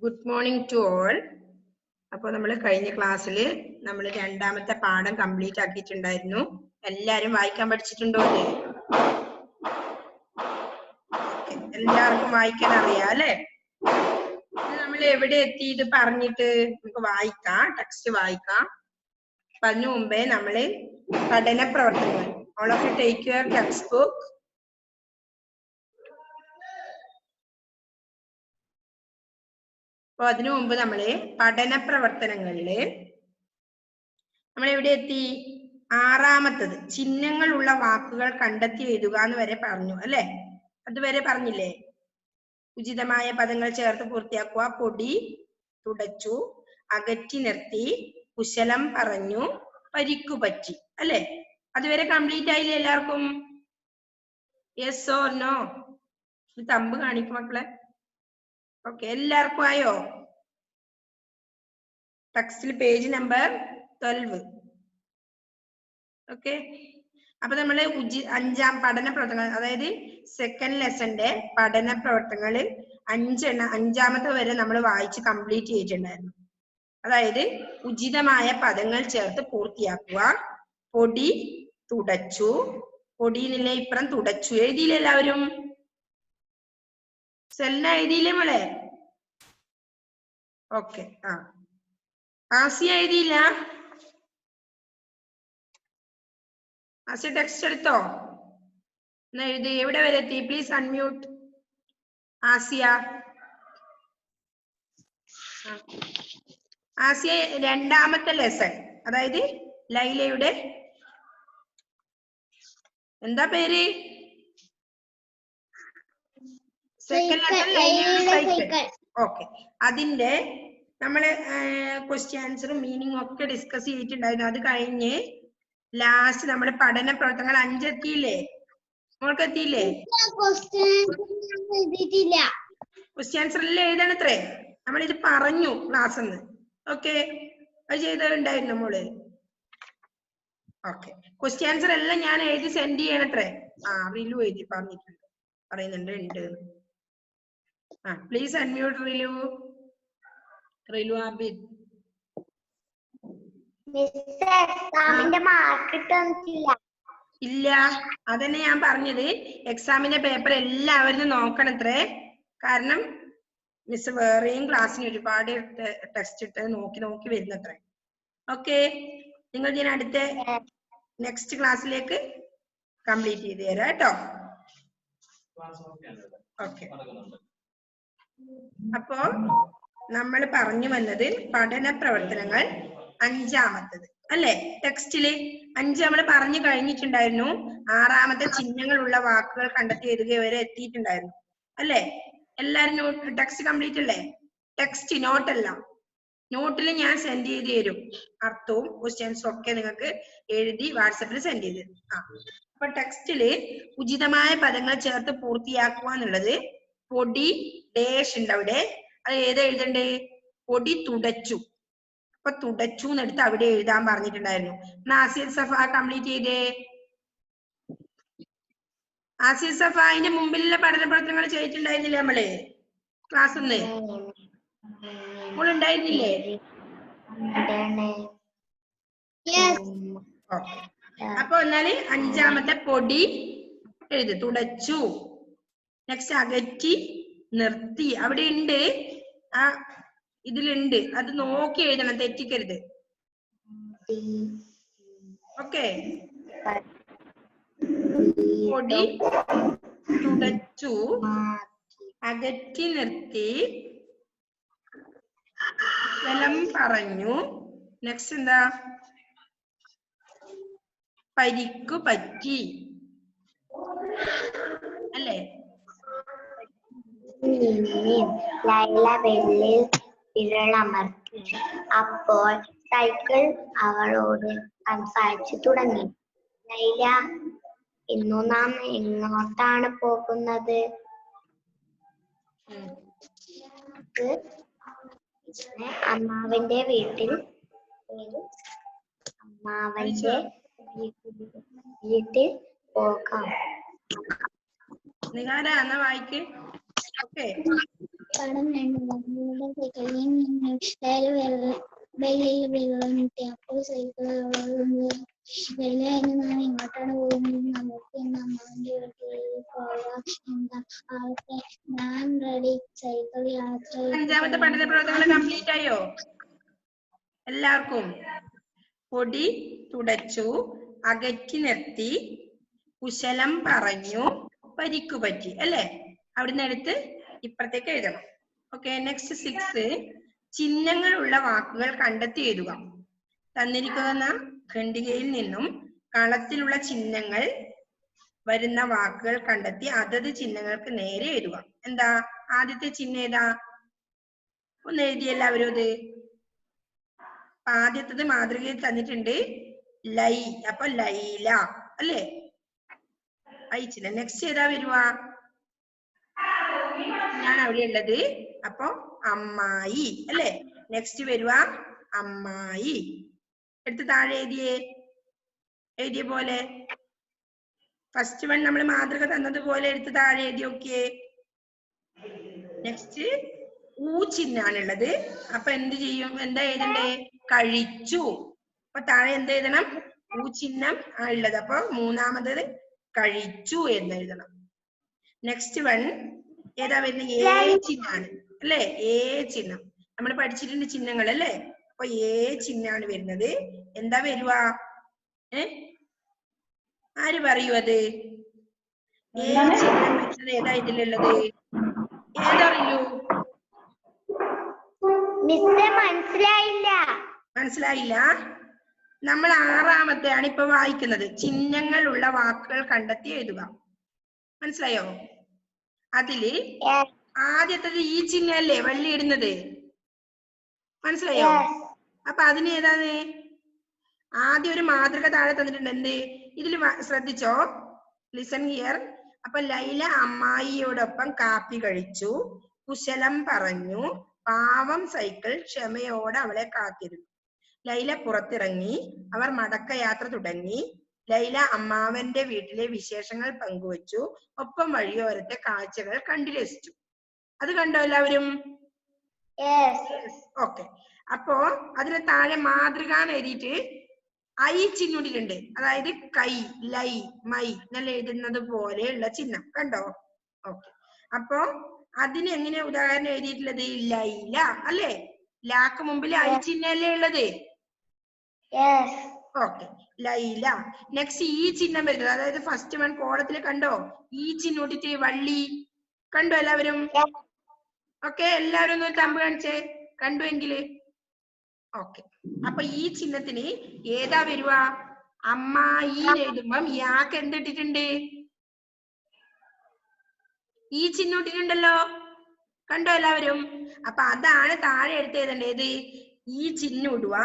Good morning to all. അപ്പോൾ നമ്മൾ കഴിഞ്ഞ ക്ലാസ്സിൽ നമ്മൾ രണ്ടാമത്തെ പാഠം കംപ്ലീറ്റ് ആക്കിയിട്ടുണ്ടായിരുന്നു. എല്ലാവരും വായിക്കാൻ പഠിച്ചിട്ടുണ്ടോ? എല്ലാവർക്കും വായിക്കാൻ അറിയാം അല്ലേ? നമ്മൾ എവിടെ എത്തി ഇത് പറഞ്ഞിട്ട് നമുക്ക് വായിക്കാം, ടെക്സ്റ്റ് വായിക്കാം. അപ്പൊ അതിനു മുമ്പേ നമ്മള് പഠന പ്രവർത്തനങ്ങൾ, all of you take your text book. അപ്പൊ അതിനു മുമ്പ് നമ്മള് പഠന പ്രവർത്തനങ്ങളില് നമ്മൾ എവിടെ എത്തി? ആറാമത്തത് ചിഹ്നങ്ങളുള്ള വാക്കുകൾ കണ്ടെത്തി എഴുതുക എന്ന് വരെ പറഞ്ഞു അല്ലെ? അതുവരെ പറഞ്ഞില്ലേ? ഉചിതമായ പദങ്ങൾ ചേർത്ത് പൂർത്തിയാക്കുക. പൊടി തുടച്ചു, അകറ്റി നിർത്തി, കുശലം പറഞ്ഞു, പരിക്കു പറ്റി അല്ലെ? അതുവരെ കംപ്ലീറ്റ് ആയില്ലേ എല്ലാവർക്കും? Yes or no? തമ്പ് കാണിക്കും മക്കളെ. ഓക്കെ, എല്ലാവർക്കും ആയോ? ടെക്സ്റ്റിൽ പേജ് നമ്പർ 12. ഓക്കെ, അപ്പൊ നമ്മള് അഞ്ചാം പഠന പ്രവർത്തനങ്ങൾ, അതായത് സെക്കൻഡ് ലെസന്റെ പഠന പ്രവർത്തനങ്ങൾ അഞ്ചാമത്തെ വരെ നമ്മൾ വായിച്ച് കംപ്ലീറ്റ് ചെയ്തിട്ടുണ്ടായിരുന്നു. അതായത് ഉചിതമായ പദങ്ങൾ ചേർത്ത് പൂർത്തിയാക്കുക, പൊടി തുടച്ചു, പൊടിയിലെ ഇപ്പുറം തുടച്ചു എഴുതിയില്ല എല്ലാവരും? സെല്ല എഴുതിയില്ലേ മോളെ? ഓക്കെ, ആസിയ എഴുതിയില്ല? ആസിയ ടെക്സ്റ്റ് എടുത്തോ? എന്നാ എഴുതി. എവിടെ വരെ എത്തി? Please unmute Asiya. ആസിയ രണ്ടാമത്തെ ലെസൺ, അതായത് ലൈലയുടെ എന്താ പേര്? സെക്കൻഡ് ലെസൺ ലൈലയുടെ സൈക്കിൾ. ഓക്കെ, അതിന്റെ നമ്മള് ക്വസ്റ്റ്യൻ ആൻസറും മീനിങ്ങും ഒക്കെ ഡിസ്കസ് ചെയ്തിട്ടുണ്ടായിരുന്നു. അത് കഴിഞ്ഞ് ലാസ്റ്റ് നമ്മള് പഠന പ്രവർത്തനങ്ങൾ 5 എത്തിയില്ലേ? നമ്മൾക്ക് എത്തിയില്ലേ? ക്വസ്റ്റ്യൻ ആൻസർ എല്ലാം എഴുതണത്രേ. നമ്മളിത് പറഞ്ഞു ക്ലാസ്. ഓക്കെ, അത് ചെയ്തിട്ടുണ്ടായിരുന്നു മോള്? ഓക്കെ, ക്വസ്റ്റ്യൻ ആൻസർ എല്ലാം ഞാൻ എഴുതി സെൻഡ് ചെയ്യണത്രേ. റിലു എഴുതി പറഞ്ഞിട്ടുണ്ട്, പറയുന്നുണ്ട് ഉണ്ട്. Please unmute Rilu. റിലു ആബിദ്. ഇല്ല, അതന്നെ ഞാൻ പറഞ്ഞത്. എക്സാമിന്റെ പേപ്പർ എല്ലാവരും നോക്കണത്രേ. കാരണം മിസ് വേറെയും ക്ലാസ്സിന് ഒരുപാട് ടെക്സ്റ്റ് ഇട്ട് നോക്കി വരുന്നത്രേ. ഓക്കെ, നിങ്ങൾ ഞാൻ അടുത്ത നെക്സ്റ്റ് ക്ലാസ്സിലേക്ക് കംപ്ലീറ്റ് ചെയ്ത് തരാം കേട്ടോ. ഓക്കെ, അപ്പോ നമ്മൾ പറഞ്ഞു വന്നത് പഠന പ്രവർത്തനങ്ങൾ അഞ്ചാമത്തത് അല്ലെ? ടെക്സ്റ്റില് 5 നമ്മൾ പറഞ്ഞു കഴിഞ്ഞിട്ടുണ്ടായിരുന്നു. ആറാമത്തെ ചിഹ്നങ്ങളുള്ള വാക്കുകൾ കണ്ടെത്തി എഴുതുക വരെ എത്തിയിട്ടുണ്ടായിരുന്നു അല്ലെ? എല്ലാരും ടെക്സ്റ്റ് കംപ്ലീറ്റ് അല്ലേ? ടെക്സ്റ്റ് നോട്ടല്ല, നോട്ടിൽ ഞാൻ സെൻഡ് ചെയ്ത് തരും. അർത്ഥവും ക്വസ്റ്റ്യൻസും ഒക്കെ നിങ്ങൾക്ക് എഴുതി വാട്സപ്പിൽ സെൻഡ് ചെയ്ത് തരും. അപ്പൊ ടെക്സ്റ്റില് ഉചിതമായ പദങ്ങൾ ചേർത്ത് പൂർത്തിയാക്കുക എന്നുള്ളത് പൊടി ഡേഷ് ഉണ്ട് അവിടെ. അത് ഏതാ എഴുതണ്ടേ? പൊടി തുടച്ചു. അപ്പൊ തുടച്ചു എന്നെടുത്ത് അവിടെ എഴുതാൻ പറഞ്ഞിട്ടുണ്ടായിരുന്നു. ആസിയ സഫ കംപ്ലീറ്റ് ചെയ്തേ. ആസിയ സഫ അതിന്റെ മുമ്പിലുള്ള പഠന പ്രവർത്തനങ്ങൾ ചെയ്തിട്ടുണ്ടായിരുന്നില്ലേ നമ്മള് ക്ലാസ് ഒന്ന്? ഉണ്ടായിരുന്നില്ലേ? അപ്പൊ എന്നാല് അഞ്ചാമത്തെ പൊടി എഴുതി തുടച്ചു. നെക്സ്റ്റ് അകറ്റി നിർത്തി. അവിടെ ഉണ്ട്, ഇതിലുണ്ട്, അത് നോക്കി എഴുതണം, തെറ്റിക്കരുത്. ഓക്കെ, പൊടി തുടച്ചു, അകറ്റി നിർത്തി, വെലം പറഞ്ഞു. നെക്സ്റ്റ് എന്താ? പരിക്കു പറ്റി അല്ലേ? ലൈല വെള്ളിൽ വിരളമർത്തി. അപ്പോൾ സൈക്കിൾ അവളോട് സംസാരിച്ചു തുടങ്ങി. ലൈല, ഇന്നു നാം എങ്ങോട്ടാണ് പോകുന്നത്? അമ്മാവന്റെ വീട്ടിൽ പോകാം. നിങ്ങളാ എന്നാ വായിക്ക്. ഓക്കെ, പടം 2 സൈക്കിളിൽ നിന്ന് വെള്ളിയിൽ വീണിട്ട് അപ്പോൾ സൈക്കിൾ ലൈല ഞാൻ ഇങ്ങോട്ടാണ് പോകുന്നത് നമുക്ക് അമ്മാവന്റെ വീട്ടിലേക്ക് പോവാം എന്താ ആവട്ടെ ഞാൻ റെഡി സൈക്കിൾ യാത്ര അഞ്ചാമത്തെ പഠന പ്രവർത്തനങ്ങൾ കംപ്ലീറ്റ് ആയോ എല്ലാവർക്കും? പൊടി തുടച്ചു, അകറ്റി നിർത്തി, കുശലം പറഞ്ഞു, പരിക്കു പറ്റി അല്ലേ? അവിടുന്ന് എടുത്ത് ഇപ്പുറത്തേക്ക് എഴുതണം. ഓക്കെ, നെക്സ്റ്റ് 6 ചിഹ്നങ്ങളുള്ള വാക്കുകൾ കണ്ടെത്തി എഴുതുക. തന്നിരിക്കുന്ന ഖണ്ഡികയിൽ നിന്നും കളത്തിലുള്ള ചിഹ്നങ്ങൾ വരുന്ന വാക്കുകൾ കണ്ടെത്തി അതത് ചിഹ്നങ്ങൾക്ക് നേരെ എഴുതുക. എന്താ ആദ്യത്തെ ചിഹ്നം ഏതാ? ഒന്ന് എഴുതി എല്ലാവരും ഇത്. ആദ്യത്തത് മാതൃകയിൽ തന്നിട്ടുണ്ട് ലൈ, അപ്പൊ ലൈല അല്ലേ? അയച്ചില്ല. നെക്സ്റ്റ് ഏതാ വരുക? ഞാൻ അവിടെ ഉള്ളത്, അപ്പൊ അമ്മായി അല്ലേ? നെക്സ്റ്റ് വരുക അമ്മായി. എടുത്ത് താഴെ എഴുതിയ പോലെ ഫസ്റ്റ് വൺ നമ്മൾ മാതൃക തന്നതുപോലെ എടുത്ത് താഴെ എഴുതി നോക്കിയേ. നെക്സ്റ്റ് ഊ ചിഹ്നാണുള്ളത്, അപ്പൊ എന്ത് ചെയ്യും? എന്താ എഴുതണ്ടേ? കഴിച്ചു. അപ്പൊ താഴെ എന്ത് എഴുതണം? ഊ ചിഹ്നം ഉള്ളത്, അപ്പൊ മൂന്നാമത് കഴിച്ചു എന്ന് എഴുതണം. നെക്സ്റ്റ് വൺ ഏതാ വരുന്നത്? ഏ ചിഹ്നാണ് അല്ലേ? ഏ ചിഹ്നം നമ്മൾ പഠിച്ചിട്ടുണ്ട് ചിഹ്നങ്ങൾ അല്ലേ? അപ്പൊ ഏ ചിഹ്നാണ് വരുന്നത്. എന്താ വരുക? ആര് പറയൂ അത്? ഏ ചിഹ്നം വരുന്നത് ഏതാ ഇതിലുള്ളത്? ഏതറിയൂ? മനസ്സിലായില്ല? നമ്മൾ ആറാമത്തെയാണ് ഇപ്പൊ വായിക്കുന്നത്. ചിഹ്നങ്ങളുള്ള വാക്കുകൾ കണ്ടെത്തി എഴുതുക. മനസ്സിലായോ? അതില് ആദ്യത്തത് ഈ ചിഹ്നല്ലേ വള്ളി ഇടുന്നത്? മനസ്സിലായോ? അപ്പൊ അതിന് ഏതാണ്? ആദ്യം ഒരു മാതൃക താഴെ തന്നിട്ടുണ്ട്. എന്ത്? ഇതിൽ ശ്രദ്ധിച്ചോ, ലിസൺ ഹിയർ. അപ്പൊ ലൈല അമ്മായിയോടൊപ്പം കാപ്പി കഴിച്ചു, കുശലം പറഞ്ഞു, പാവം സൈക്കിൾ ക്ഷമയോടെ അവളെ കാത്തിരുന്നു. ലൈല പുറത്തിറങ്ങി, അവർ മടക്കയാത്ര തുടങ്ങി. ലൈല അമ്മാവന്റെ വീട്ടിലെ വിശേഷങ്ങൾ പങ്കുവച്ചു, ഒപ്പം വഴിയോരത്തെ കാഴ്ചകൾ കണ്ടു രസിച്ചു. അത് കണ്ടോ എല്ലാവരും? ഓക്കെ. അപ്പോ അതിന് താഴെ മാതൃക എഴുതിയിട്ട് ഐ ചിഹ്നൂടിയിട്ടുണ്ട്. അതായത് കൈ, ലൈ, മൈ എന്നല്ല എഴുതുന്നത് പോലെയുള്ള ചിഹ്നം കണ്ടോ? ഓക്കെ. അപ്പോ അതിന് എങ്ങനെ ഉദാഹരണം എഴുതിയിട്ടുള്ളത്? ലൈല അല്ലേ? ലാക്ക് മുമ്പിൽ ഐ ചിഹ്നല്ലേ ഉള്ളത്? ഓക്കെ, ലൈല. നെക്സ്റ്റ് ഈ ചിഹ്നം വരുന്നത്, അതായത് ഫസ്റ്റ് വൺ കോളത്തിൽ കണ്ടോ? ഈ ചിഹ്നൂട്ടിട്ട് വള്ളി കണ്ടോ എല്ലാവരും? ഓക്കെ, എല്ലാവരും ഒന്ന് തമ്പ് കാണിച്ചേ കണ്ടുവെങ്കില്. ഓക്കെ, അപ്പൊ ഈ ചിഹ്നത്തിന് ഏതാ വരുക? അമ്മായി എഴുതുമ്പം യാക്ക് എന്തിട്ടിട്ടുണ്ട്? ഈ ചിഹ്നം ഇട്ടിട്ടുണ്ടല്ലോ, കണ്ടോ എല്ലാവരും? അപ്പൊ അതാണ് താഴെ എടുത്ത് എഴുതേണ്ടത്. ഈ ചിഹ്നം ഇടുക,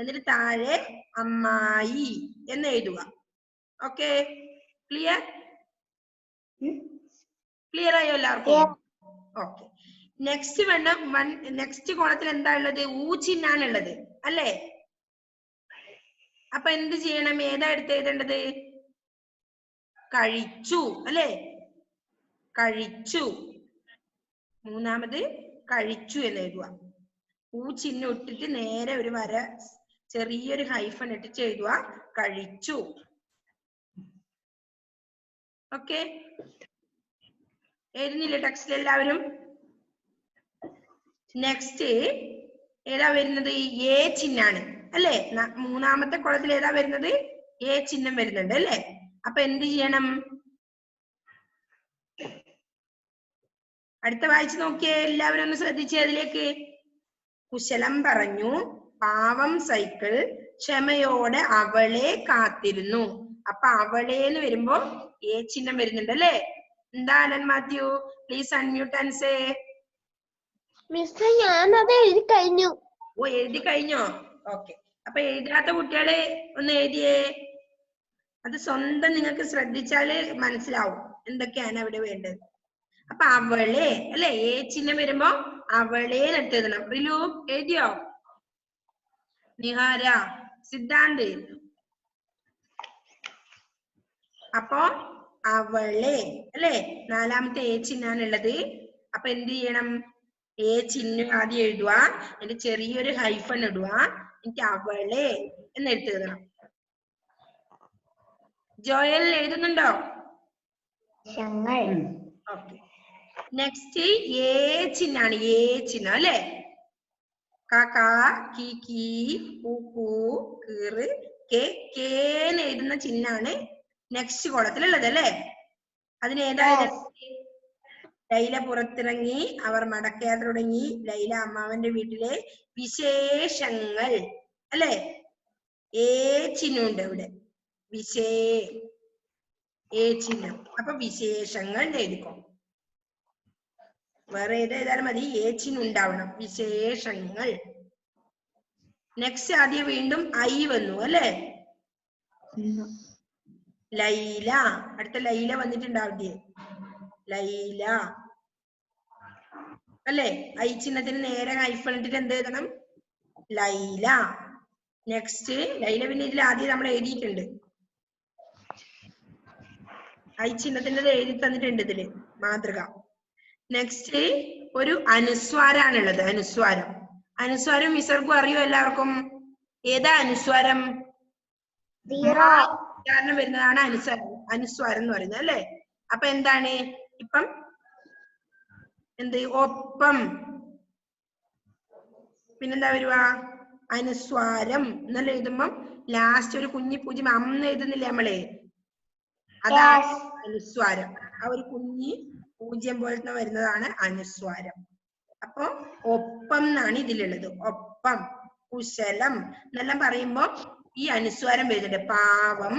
എന്നിട്ട് താഴെ അമ്മായി എന്ന് എഴുതുക. Okay, clear? ക്ലിയർ ആയോ എല്ലാവർക്കും? ഓക്കെ. നെക്സ്റ്റ് നെക്സ്റ്റ് കോളത്തിൽ എന്താ ഉള്ളത്? ഊ ചിഹ്നാണ് ഉള്ളത് അല്ലേ? അപ്പൊ എന്ത് ചെയ്യണം? ഏതാ എടുത്ത് എഴുതേണ്ടത്? കഴിച്ചു അല്ലേ? കഴിച്ചു. മൂന്നാമത് കഴിച്ചു എന്ന് എഴുതുക. ഊ ചിഹ്നം ഇട്ടിട്ട് നേരെ ഒരു വര, ചെറിയൊരു ഹൈഫൺ ഇട്ടിട്ട് എഴുതുക, കഴിച്ചു. ഓക്കെ, എഴുതുന്നില്ലേ ടെക്സ്റ്റിൽ എല്ലാവരും? നെക്സ്റ്റ് ഏതാ വരുന്നത്? ഏ ചിഹ്നാണ് അല്ലേ? മൂന്നാമത്തെ കോളത്തിൽ ഏതാ വരുന്നത്? ഏ ചിഹ്നം വരുന്നുണ്ട് അല്ലേ? അപ്പൊ എന്ത് ചെയ്യണം? അടുത്ത വായിച്ചു നോക്കിയേ എല്ലാവരും, ഒന്ന് ശ്രദ്ധിച്ചേ അതിലേക്ക്. കുശലം പറഞ്ഞു, പാവം സൈക്കിൾ ക്ഷമയോടെ അവളെ കാത്തിരുന്നു. അപ്പൊ അവളെ എന്ന് വരുമ്പോ ഏ ചിഹ്നം വരുന്നുണ്ട് അല്ലേ? എന്താ Alan Mathew? Please unmute and say. Miss ഞാനത് എഴുതി കഴിഞ്ഞു. ഓ, എഴുതി കഴിഞ്ഞോ? ഓക്കെ. അപ്പൊ എഴുതാത്ത കുട്ടികള് ഒന്ന് എഴുതിയേ. അത് സ്വന്തം നിങ്ങൾക്ക് ശ്രദ്ധിച്ചാല് മനസ്സിലാവും എന്തൊക്കെയാണ് അവിടെ വേണ്ടത്. അപ്പൊ അവളെ അല്ലെ? ഏ ചിഹ്നം വരുമ്പോ അവളെ നട്ട് എഴുതണം. റിലു എഴുതിയോ? നിഹാര, സിദ്ധാന്ത്? അപ്പൊ അവളെ അല്ലെ? നാലാമത്തെ ഏ ചിഹ്നാണുള്ളത്. അപ്പൊ എന്ത് ചെയ്യണം? ചിഹ്നം ആദ്യം എഴുതുക, എന്നിട്ട് ചെറിയൊരു ഹൈഫൺ ഇടുക, എന്നിട്ട് അവളെ എന്ന് എഴുതണം. ജോയൽ എഴുതുന്നുണ്ടോ? ഓക്കെ. നെക്സ്റ്റ് ചിഹ്നാണ്, ചിഹ്നം അല്ലെ? കാക്ക, കീ കീ, കൂ കൂ, കീറ്, കേന്ന് എഴുതുന്ന ചിഹ്നാണ് നെക്സ്റ്റ് കോളത്തിലുള്ളത് അല്ലെ? അതിനേതായത്? ലൈല പുറത്തിറങ്ങി, അവർ മടക്കയാത്ര തുടങ്ങി, ലൈല അമ്മാവന്റെ വീട്ടിലെ വിശേഷങ്ങൾ അല്ലെ? ചിഹ്നമുണ്ട് അവിടെ, ചിഹ്നം. അപ്പൊ വിശേഷങ്ങൾ എഴുതിക്കോ. വേറെ ഏതായാലും മതി, ചിഹ്നം ഉണ്ടാവണം. വിശേഷങ്ങൾ. നെക്സ്റ്റ് ആദ്യം വീണ്ടും വന്നു അല്ലെ? ലൈല, അടുത്ത ലൈല വന്നിട്ടുണ്ടാവില്ലേ? ലൈല അല്ലെ? ചിഹ്നത്തിന് നേരെ ഹൈഫൺ ഇട്ടിട്ട് എന്ത് എഴുതണം? ലൈല. നെക്സ്റ്റ് ലൈല, പിന്നെ ഇതിൽ ആദ്യം നമ്മൾ എഴുതിയിട്ടുണ്ട്, ചിഹ്നത്തിന്റെ എഴുതി തന്നിട്ടുണ്ട് ഇതില് മാതൃക. നെക്സ്റ്റ് ഒരു അനുസ്വാരാണുള്ളത്, അനുസ്വാരം. അനുസ്വാരം വിസർഗം അറിയോ എല്ലാവർക്കും? ഏതാ അനുസ്വാരം? കാരണം വരുന്നതാണ് അനുസ്വാരം എന്ന് പറയുന്നത് അല്ലെ? അപ്പൊ എന്താണ് ഇപ്പം? എന്ത്? ഒപ്പം. പിന്നെന്താ വരുക? അനുസ്വാരം എന്നല്ല എഴുതുമ്പം ലാസ്റ്റ് ഒരു കുഞ്ഞി പൂജ്യം അന്ന് എഴുതുന്നില്ലേ നമ്മള്? അതാണ് അനുസ്വാരം. ആ ഒരു കുഞ്ഞി പൂജ്യം പോലത്തെ വരുന്നതാണ് അനുസ്വാരം. അപ്പൊ ഒപ്പം എന്നാണ് ഇതിലുള്ളത്. ഒപ്പം, കുശലം എന്നെല്ലാം പറയുമ്പോ ഈ അനുസ്വാരം വരുന്നുണ്ട്. പാവം,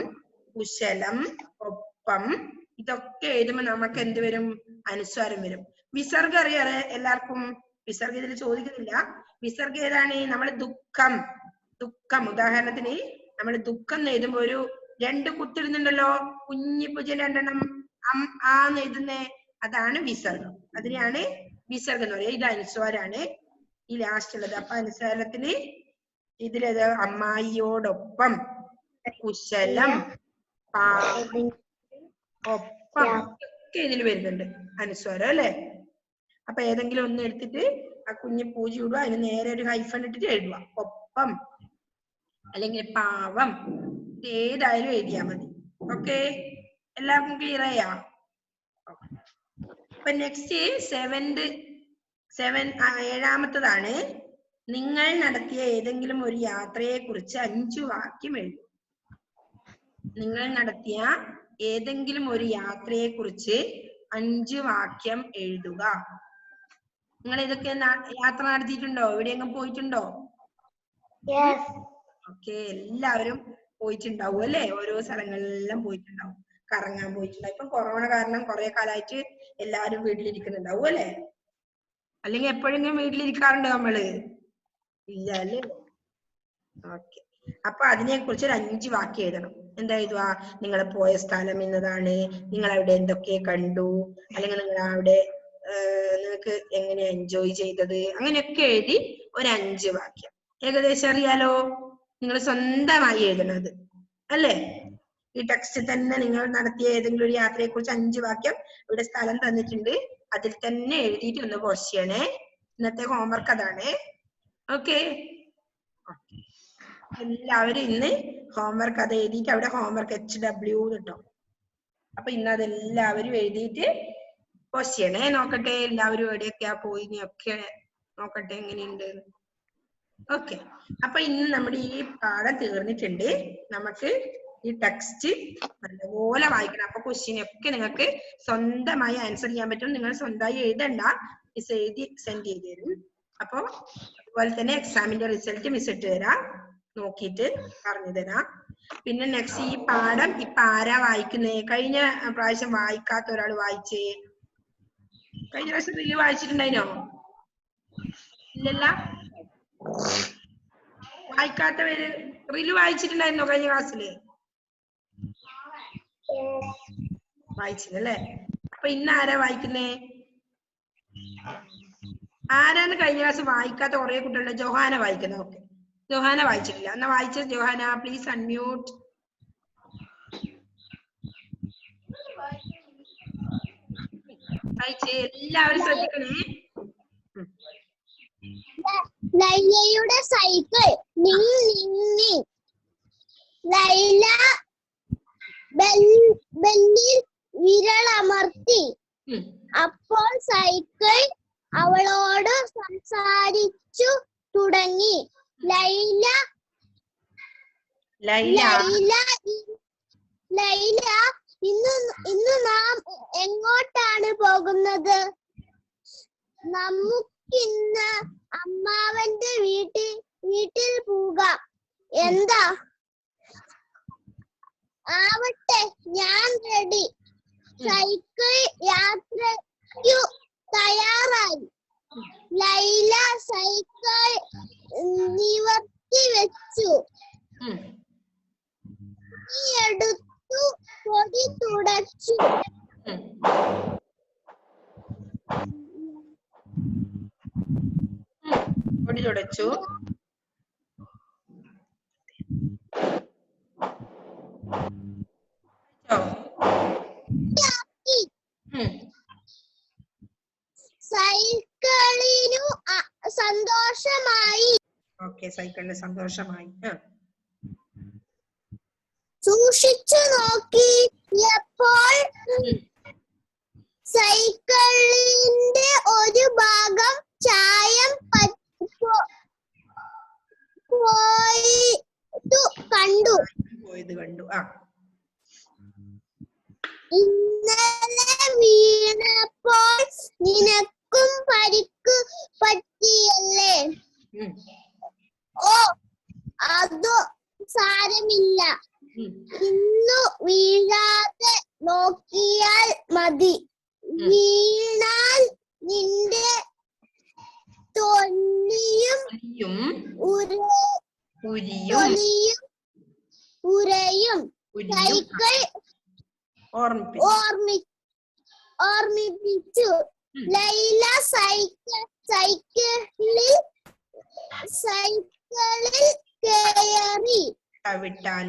കുശലം, ഒപ്പം, ഇതൊക്കെ എഴുതുമ്പോ നമുക്ക് എന്ത് വരും? അനുസ്വാരം വരും. വിസർഗം അറിയാറ് എല്ലാവർക്കും? വിസർഗം ഇതിൽ ചോദിക്കുന്നില്ല. വിസർഗം ഏതാണ്? നമ്മൾ ദുഃഖം, ഉദാഹരണത്തിന് നമ്മൾ ദുഃഖം എന്ന് എഴുതുമ്പോ ഒരു 2 കുത്തിടുന്നുണ്ടല്ലോ, കുഞ്ഞി പൂജ്യം 2 എണ്ണം ആന്ന് എഴുതുന്നേ, അതാണ് വിസർഗം. അതിനെയാണ് വിസർഗം എന്ന് പറയുക. ഇത് അനുസ്വാരാണ് ഈ ലാസ്റ്റ് ഉള്ളത്. അപ്പൊ അനുസ്വാരത്തിന് ഇതിലേത്? അമ്മായിയോടൊപ്പം, കുശലം, പാവം, ഒപ്പം, ഒക്കെ ഇതിൽ വരുന്നുണ്ട് അനുസ്വാരം അല്ലെ? അപ്പൊ ഏതെങ്കിലും ഒന്ന് എടുത്തിട്ട് ആ കുഞ്ഞ് പൂജ ഇടുക, അതിന് നേരെ ഒരു ഹൈഫൺ ഇട്ടിട്ട് എഴുതുക. ഒപ്പം അല്ലെങ്കിൽ പാവം, ഏതായാലും എഴുതിയാ മതി. ഓക്കെ, എല്ലാവർക്കും ക്ലിയർ ആയാ? അപ്പൊ നെക്സ്റ്റ് 7ാമത്തതാണ്. നിങ്ങൾ നടത്തിയ ഏതെങ്കിലും ഒരു യാത്രയെ കുറിച്ച് 5 വാക്യം എഴുതുക. നിങ്ങൾ നടത്തിയ ഏതെങ്കിലും ഒരു യാത്രയെ കുറിച്ച് 5 വാക്യം എഴുതുക. നിങ്ങൾ ഇതൊക്കെ യാത്ര നടത്തിയിട്ടുണ്ടോ? എവിടെയെങ്കിലും പോയിട്ടുണ്ടോ? ഓക്കെ, എല്ലാവരും പോയിട്ടുണ്ടാവും അല്ലെ? ഓരോ സ്ഥലങ്ങളിലെല്ലാം പോയിട്ടുണ്ടാവും, കറങ്ങാൻ പോയിട്ടുണ്ടാവും. ഇപ്പൊ കൊറോണ കാരണം കുറെ കാലമായിട്ട് എല്ലാരും വീട്ടിലിരിക്കുന്നുണ്ടാവും അല്ലെ? അല്ലെങ്കിൽ എപ്പോഴെങ്കിലും വീട്ടിലിരിക്കാറുണ്ടോ നമ്മള്? ഇല്ല അല്ലേ? ഓക്കെ, അപ്പൊ അതിനെ കുറിച്ച് ഒരു 5 വാക്യം എഴുതണം. എന്താ എഴുതുക? നിങ്ങൾ പോയ സ്ഥലം എന്നതാണ്, നിങ്ങൾ അവിടെ എന്തൊക്കെ കണ്ടു, അല്ലെങ്കിൽ നിങ്ങൾ അവിടെ നിങ്ങൾക്ക് എങ്ങനെ എൻജോയ് ചെയ്തത്, അങ്ങനെയൊക്കെ എഴുതി ഒരു 5 വാക്യം. ഏകദേശം അറിയാലോ? നിങ്ങൾ സ്വന്തമായി എഴുതണത് അല്ലേ? ഈ ടെക്സ്റ്റ് തന്നെ നിങ്ങൾ നടത്തിയ ഏതെങ്കിലും ഒരു യാത്രയെ കുറിച്ച് 5 വാക്യം ഇവിടെ സ്ഥലം തന്നിട്ടുണ്ട്, അതിൽ തന്നെ എഴുതിയിട്ട് ഒന്ന് പോസ്റ്റ് ചെയ്യണേ. ഇന്നത്തെ ഹോംവർക്ക് അതാണ്. ഓക്കെ, എല്ലാവരും ഇന്ന് ഹോംവർക്ക് അത് എഴുതിയിട്ട് അവിടെ ഹോംവർക്ക് HW കിട്ടും. അപ്പൊ ഇന്ന് അതെല്ലാവരും എഴുതിയിട്ട് പോസ്റ്റ് ചെയ്യണേ. നോക്കട്ടെ എല്ലാവരും എവിടെയൊക്കെയാ പോയിനൊക്കെ നോക്കട്ടെ എങ്ങനെയുണ്ട്. ഓക്കെ, അപ്പൊ ഇന്ന് നമ്മുടെ ഈ പാഠം തീർന്നിട്ടുണ്ട്. നമുക്ക് ഈ ടെക്സ്റ്റ് നല്ലപോലെ വായിക്കണം. അപ്പൊ ക്വസ്റ്റ്യൻ ഒക്കെ നിങ്ങൾക്ക് സ്വന്തമായി ആൻസർ ചെയ്യാൻ പറ്റും. നിങ്ങൾ സ്വന്തമായി എഴുതണ്ട, മിസ് എഴുതി സെൻഡ് ചെയ്ത് തരും. അപ്പൊ അതുപോലെ തന്നെ എക്സാമിന്റെ റിസൾട്ട് മിസ് ഇട്ട് തരാം, നോക്കിയിട്ട് പറഞ്ഞു തരാം. പിന്നെ നെക്സ്റ്റ് ഈ പാഠം ഇപ്പൊ ആരാ വായിക്കുന്നേ? കഴിഞ്ഞ പ്രാവശ്യം വായിക്കാത്ത ഒരാൾ വായിച്ചേ? കഴിഞ്ഞ പ്രാവശ്യം റിലീവ് വായിച്ചിട്ടുണ്ടായിനോ? ഇല്ലല്ല, വായിക്കാത്തവര് റിലീവ് വായിച്ചിട്ടുണ്ടായിരുന്നോ കഴിഞ്ഞ ക്ലാസ്സില്? വായിച്ചില്ലല്ലേ? അപ്പൊ ഇന്ന് ആരാ വായിക്കുന്നേ? ആരാണ് കഴിഞ്ഞ ക്ലാസ് വായിക്കാത്ത കുറെ കുട്ടികളുടെ? ജോഹാന വായിക്കുന്നത്. ഓക്കെ, ജോഹാന വായിച്ചിട്ടില്ല. എന്നാ വായിച്ച ജോഹാന, പ്ലീസ് അൺമ്യൂട്ട്. വായിച്ചേ, എല്ലാവരും ശ്രദ്ധിക്കണേ. ലൈലയുടെ സൈക്കിൾ നീങ്ങി. ലൈല ബെല്ലിൽ വിരലമർത്തി. അപ്പോൾ സൈക്കിൾ അവളോട് സംസാരിച്ചു തുടങ്ങി. ലൈല ഇന്ന് നാം എങ്ങോട്ടാണ് പോകുന്നത്? നമുക്കിന്ന് അമ്മാവന്റെ വീട്ടിൽ പോകാം. എന്താ? ആവട്ടെ, ഞാൻ റെഡി. സൈക്കിൾ യാത്രയ്ക്കു തയ്യാറായി. ലൈല സൈക്കിൾ നിവർത്തി വെച്ചു. എടുത്തു പൊടി തുടച്ചു. സൈക്കിളിനു സന്തോഷമായി. സൈക്കിളിന് സന്തോഷമായി. സൂക്ഷിച്ചു നോക്കിയപ്പോൾ സൈക്കിളിന്റെ ഒരു ഭാഗം ചായം കണ്ടു. ഇന്നലെ വീണപ്പോൾ നിനക്കും പരിക്ക് പറ്റിയല്ലേ? ഓ, അതോ സാരമില്ല. ഇന്നു വീഴാതെ നോക്കിയാൽ മതി. വീണാൽ നിന്റെ തൊലിയും ഉരയും. സൈക്കിൾ ഓർമ്മിപ്പിച്ചു. ലൈല സൈക്കിളിൽ കയറി ചവിട്ടാൻ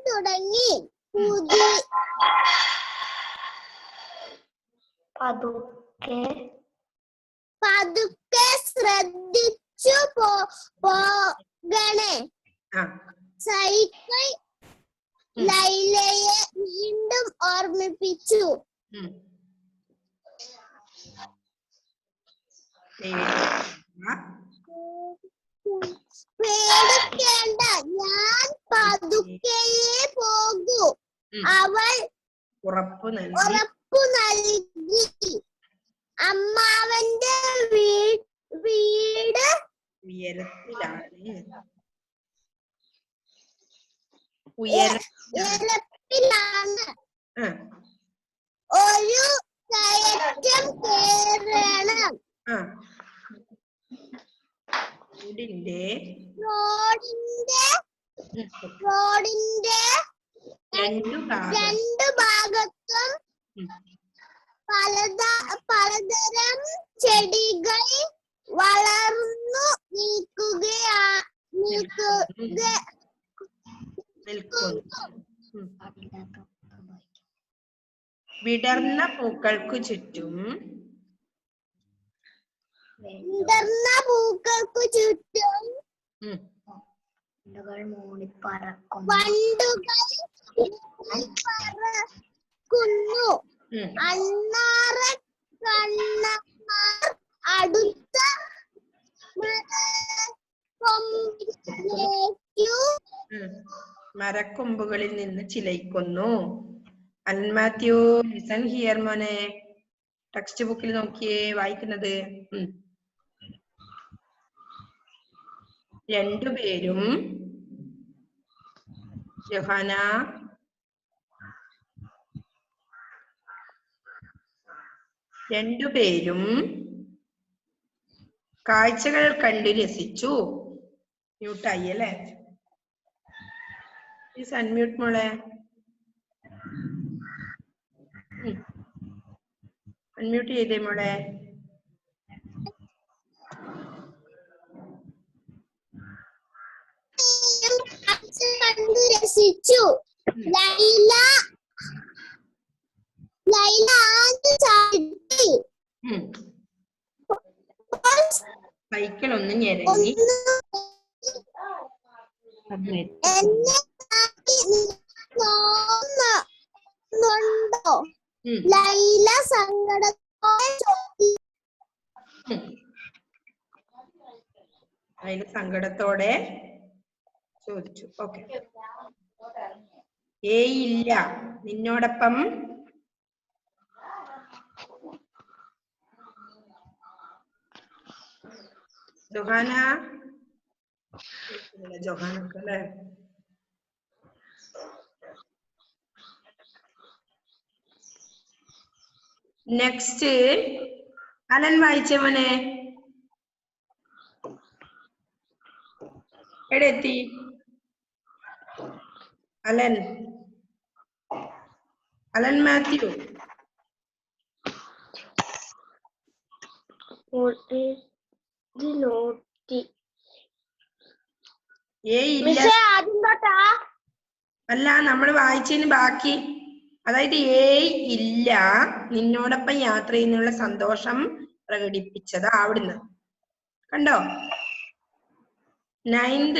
തുടങ്ങി. പതുക്കെ ശ്രദ്ധിച്ചു പോകണേ. സൈക്കിൾ ലൈലയെ വീണ്ടും ഓർമ്മിപ്പിച്ചു. പേടിക്കേണ്ട, ഞാൻ പതുക്കെയേ പോകൂ. അവൾ ഉറപ്പു നൽകി. അമ്മാവന്റെ വീട് ഉയരത്തിലാണ്. ഒരു കയറ്റം കേറണം. റോഡിന്റെ രണ്ടു ഭാഗത്തും പലതരം ചെടികൾ വളർന്നു വിടർന്ന പൂക്കൾക്കു ചുറ്റും വണ്ടുകൾ പറക്കുന്നു. അണ്ണാറ കണ്ണന്മാർ അടുത്ത മരക്കൊമ്പുകളിൽ നിന്ന് ചിലയ്ക്കുന്നു. അൽമാത്യു, ലിസൺ ഹിയർ മോനെ. ടെക്സ്റ്റ് ബുക്കിൽ നോക്കിയേ വായിക്കുന്നത്. രണ്ടുപേരും യോഹന കാഴ്ചകൾ കണ്ടു രസിച്ചു. മ്യൂട്ടായി അല്ലേ? പ്ലീസ് അൺമ്യൂട്ട് മോളെ. അൺമ്യൂട്ട് ചെയ്തേ മോളെ. കണ്ടു രസിച്ചു. ലൈല ചാടി. സൈക്കിൾ ഒന്ന് ഞെരങ്ങി. എന്നെ തോന്നുന്നുണ്ടോ? ലൈല സങ്കടത്തോടെ ചോദിച്ചു. അതിൽ സങ്കടത്തോടെ ചോദിച്ചു. ഓക്കെ. ഏയ് ഇല്ല നിന്നോടൊപ്പം ജൊഹാന ജൊഹാനല്ലേ? നെക്സ്റ്റ് അലൻ വായിച്ച മോനെ. എവിടെ എത്തി അലൻ? അലൻ മാത്യു. ഏയ് ഇല്ല. അല്ല നമ്മൾ വായിച്ചതിന് ബാക്കി. അതായത് ഏയ് ഇല്ല നിന്നോടൊപ്പം യാത്ര ചെയ്യുന്നുള്ള സന്തോഷം പ്രകടിപ്പിച്ചത് അവിടുന്ന് കണ്ടോ? 9th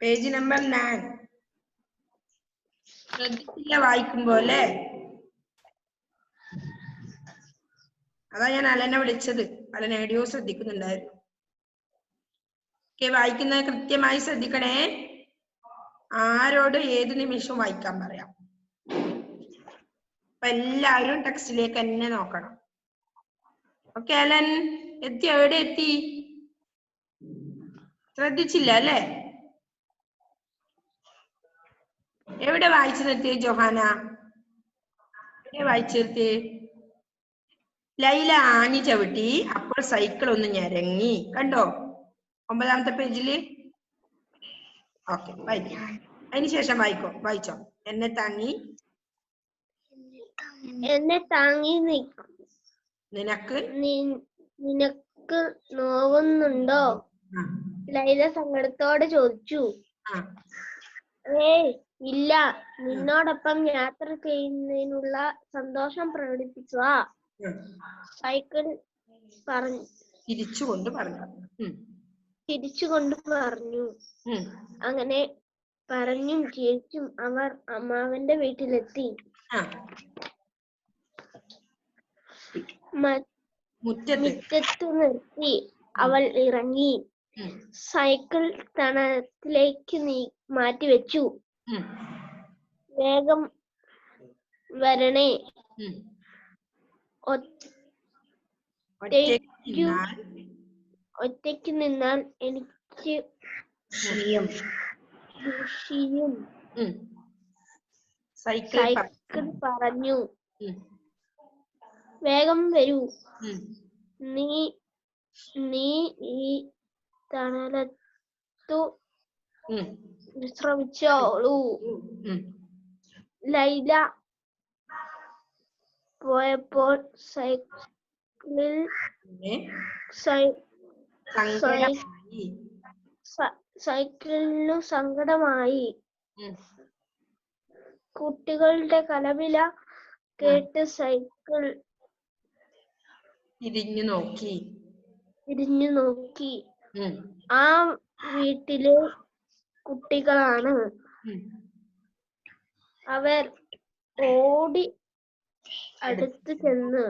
page number 9. ശ്രദ്ധിച്ചില്ല വായിക്കുമ്പോ അല്ലേ? അതാ ഞാൻ അലനെ വിളിച്ചത്. അലൻ എവിടെയോ ശ്രദ്ധിക്കുന്നുണ്ടായിരുന്നു. ഓക്കെ, വായിക്കുന്നത് കൃത്യമായി ശ്രദ്ധിക്കണേ. ആരോട് ഏത് നിമിഷവും വായിക്കാൻ പറയാം. അപ്പൊ എല്ലാവരും ടെക്സ്റ്റിലേക്ക് തന്നെ നോക്കണം. ഓക്കെ അലൻ എത്തി? എവിടെ എത്തി? ശ്രദ്ധിച്ചില്ല അല്ലേ? എവിടെ വായിച്ചു നിർത്തിയ ജൊഹാന? എവിടെ വായിച്ചു നിർത്തിയ? ലൈല ആഞ്ഞു ചവിട്ടി അപ്പോൾ സൈക്കിൾ ഒന്ന് ഞരങ്ങി. കണ്ടോ 9ാമത്തെ പേജില്? ഓക്കെ, വായിക്കാം. അതിനുശേഷം വായിച്ചോ. എന്നെ താങ്ങി നിനക്ക് നോവുന്നുണ്ടോ? ലൈല സങ്കടത്തോടെ ചോദിച്ചു. ഏയ് ഇല്ല നിന്നോടൊപ്പം യാത്ര ചെയ്യുന്നതിനുള്ള സന്തോഷം പ്രകടിപ്പിക്കുക. സൈക്കിൾ തിരിച്ചുകൊണ്ട് പറഞ്ഞു. അങ്ങനെ പറഞ്ഞും ചിരിച്ചും അവർ അമ്മാവന്റെ വീട്ടിലെത്തി. മുറ്റത്ത് നിർത്തി അവൾ ഇറങ്ങി. സൈക്കിൾ തണത്തിലേക്ക് മാറ്റിവെച്ചു. വേഗം വരണേ, ഒറ്റയ്ക്ക് നിന്നാൽ എനിക്ക് ക്ഷീയും. സൈക്കിൾ പറഞ്ഞു. വേഗം വരൂ, നീ ഈ തണലത്തു വിശ്രമിച്ചോളൂ. ലൈല പോയപ്പോൾ സൈക്കിളിനു സങ്കടമായി. കുട്ടികളുടെ കലപില കേട്ട് സൈക്കിൾ തിരിഞ്ഞു നോക്കി. ആ വീട്ടിലെ കുട്ടികളാണ്. അവർ ഓടി അടുത്ത് ചെന്ന്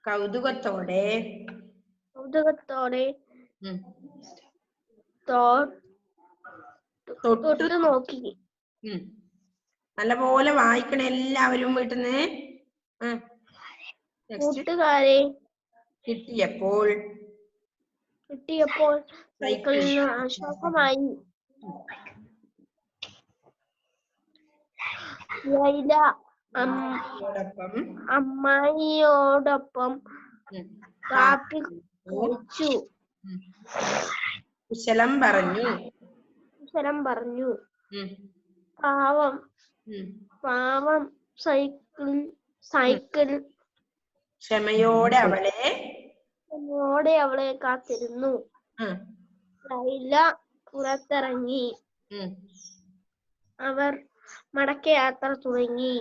കൗതുകത്തോടെ തൊട്ടു നോക്കി. നല്ലപോലെ വായിക്കണ എല്ലാവരും വീട്ടിന്ന്. കൂട്ടുകാരെ കിട്ടിയപ്പോൾ സൈക്കിളിന് ആശ്വാസമായി. ലൈല അമ്മായിയോടൊപ്പം കാപ്പി കുടിച്ചു. കുശലം പറഞ്ഞു. പാവം സൈക്കിൾ ക്ഷമയോടെ അവളെ കാത്തിരുന്നു. ലൈല പുറത്തിറങ്ങി. അവർ മടക്കയാത്ര തുടങ്ങി.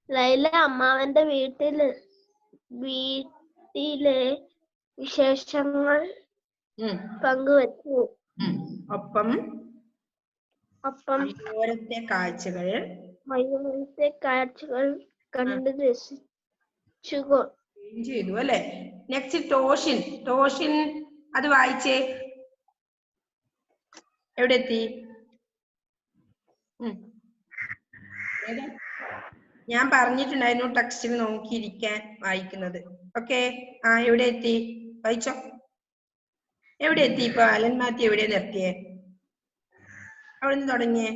ലൈല അമ്മാവന്റെ വീട്ടിൽ കുട്ടിക്കാലത്തിലെ വിശേഷങ്ങൾ പങ്കുവച്ചു. ഒപ്പം വഴിയോരത്തെ കാഴ്ചകൾ കണ്ട് രസിച്ചു ചെയ്തു അല്ലെ. നെക്സ്റ്റ് ടോഷിൻ. ടോഷിൻ അത് വായിച്ചേ. എവിടെ എത്തി? ഞാൻ പറഞ്ഞിട്ടുണ്ടായിരുന്നു ടെക്സ്റ്റിൽ നോക്കിയിരിക്കാൻ വായിക്കുന്നത്. ഓക്കെ. എവിടെ എത്തി? വായിച്ചോ. എവിടെ എത്തി? ഇപ്പൊ അലൻ മാത്യു എവിടെ നിർത്തിയേ? അവിടെ നിന്ന് തുടങ്ങിയേ.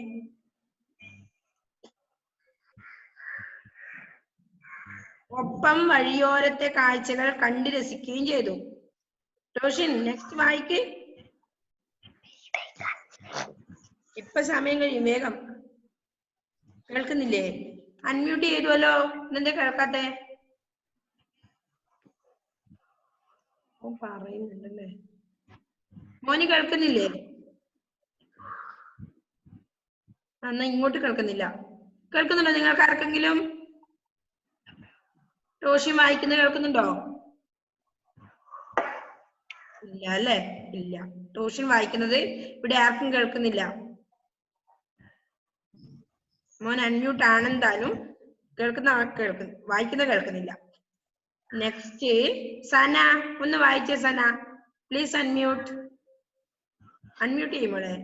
ഒപ്പം വഴിയോരത്തെ കാഴ്ചകൾ കണ്ടു രസിക്കുകയും ചെയ്തു. ടോഷിൻ നെക്സ്റ്റ് വായിക്ക്. ഇപ്പൊ സമയം കഴിയും, വേഗം. കേൾക്കുന്നില്ലേ? അൺമ്യൂട്ട് ചെയ്തുവല്ലോ, ഇന്നെന്താ കേൾക്കാത്തെ? പറയുന്നുണ്ടല്ലേ. മോന് കേൾക്കുന്നില്ലേ? എന്നാ ഇങ്ങോട്ട് കേൾക്കുന്നില്ല. കേൾക്കുന്നുണ്ടോ നിങ്ങൾക്ക് ആർക്കെങ്കിലും? ടോഷിൻ വായിക്കുന്നത് കേൾക്കുന്നുണ്ടോ? ഇല്ല അല്ലേ? ഇല്ല. ടോഷിൻ വായിക്കുന്നത് ഇവിടെ ആർക്കും കേൾക്കുന്നില്ല. മോൻ അൺമ്യൂട്ട് ആണെന്തായാലും വായിക്കുന്നത് കേൾക്കുന്നില്ല. നെക്സ്റ്റ് സന, ഒന്ന് വായിച്ചേ സന. Please unmute. അൺമ്യൂട്ട് ചെയ്യുമ്പോളെ.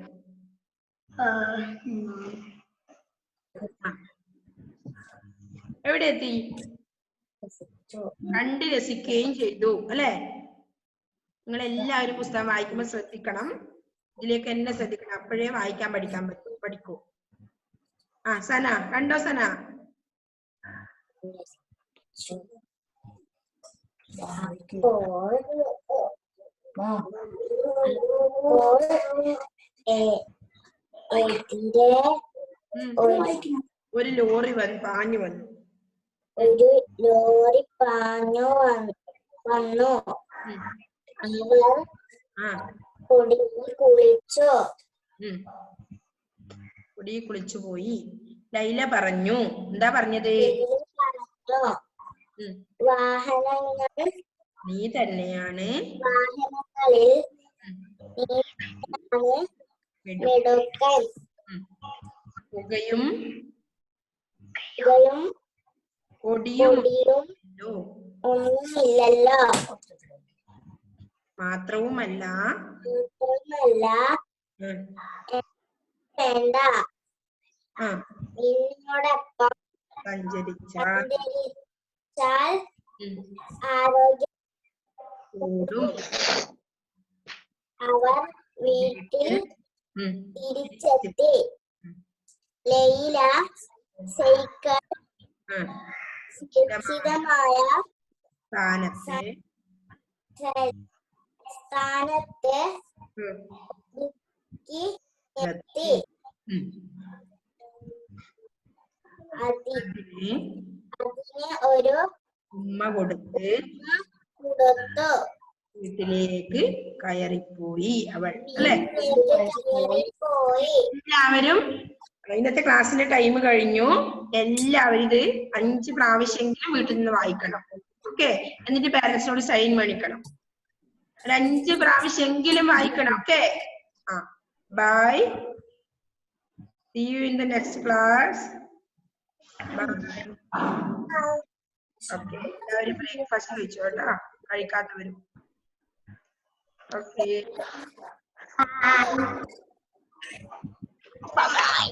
എവിടെ എത്തി? കണ്ട് രസിക്കുകയും ചെയ്തു അല്ലെ. നിങ്ങൾ എല്ലാവരും പുസ്തകം വായിക്കുമ്പോൾ ശ്രദ്ധിക്കണം. ഇതിലേക്ക് എന്നെ ശ്രദ്ധിക്കണം, അപ്പോഴേ വായിക്കാൻ പഠിക്കൂ. സന കണ്ടോ? സന ഒരു ലോറി പാഞ്ഞു വന്നു. ഒരു ലോറി പാഞ്ഞു വന്നു. അവർ കുടിയിൽ കുളിച്ചു പോയി. ലൈല പറഞ്ഞു. എന്താ പറഞ്ഞത്? വാഹനങ്ങൾ നീ തന്നെയാണ് വാഹനങ്ങളിൽ മിടുക്കൻ. പുകയും പൊടിയും ഒന്നുമില്ലല്ലോ. മാത്രവുമല്ല വേണ്ട, നിന്നോടൊപ്പം സഞ്ചരിച്ചാൽ ആരോഗ്യം കൂടും. അവർ വീട്ടിൽ തിരിച്ചെത്തി. ലൈല സൈക്കിൾ സുരക്ഷിതമായ സ്ഥാനത്ത് നിർത്തി. അതിന് ഒരു ഉമ്മ കൊടുത്ത് വീട്ടിലേക്ക് കയറിപ്പോയി അവൾ അല്ലെ. എല്ലാവരും ഇന്നത്തെ ക്ലാസ്സിന്റെ ടൈം കഴിഞ്ഞു. എല്ലാവരും ഇത് 5 പ്രാവശ്യമെങ്കിലും വീട്ടിൽ നിന്ന് വായിക്കണം. ഓക്കെ. എന്നിട്ട് പാരന്റ്സിനോട് സൈൻ മേടിക്കണം. 5 പ്രാവശ്യമെങ്കിലും വായിക്കണം. Okay. Bye. See you in the next class. Bye. Okay. എല്ലാവരും ബ്രേക്ക്ഫാസ്റ്റ് കഴിച്ചു കേട്ടോ, കഴിക്കാത്തവരും. Okay. Bye.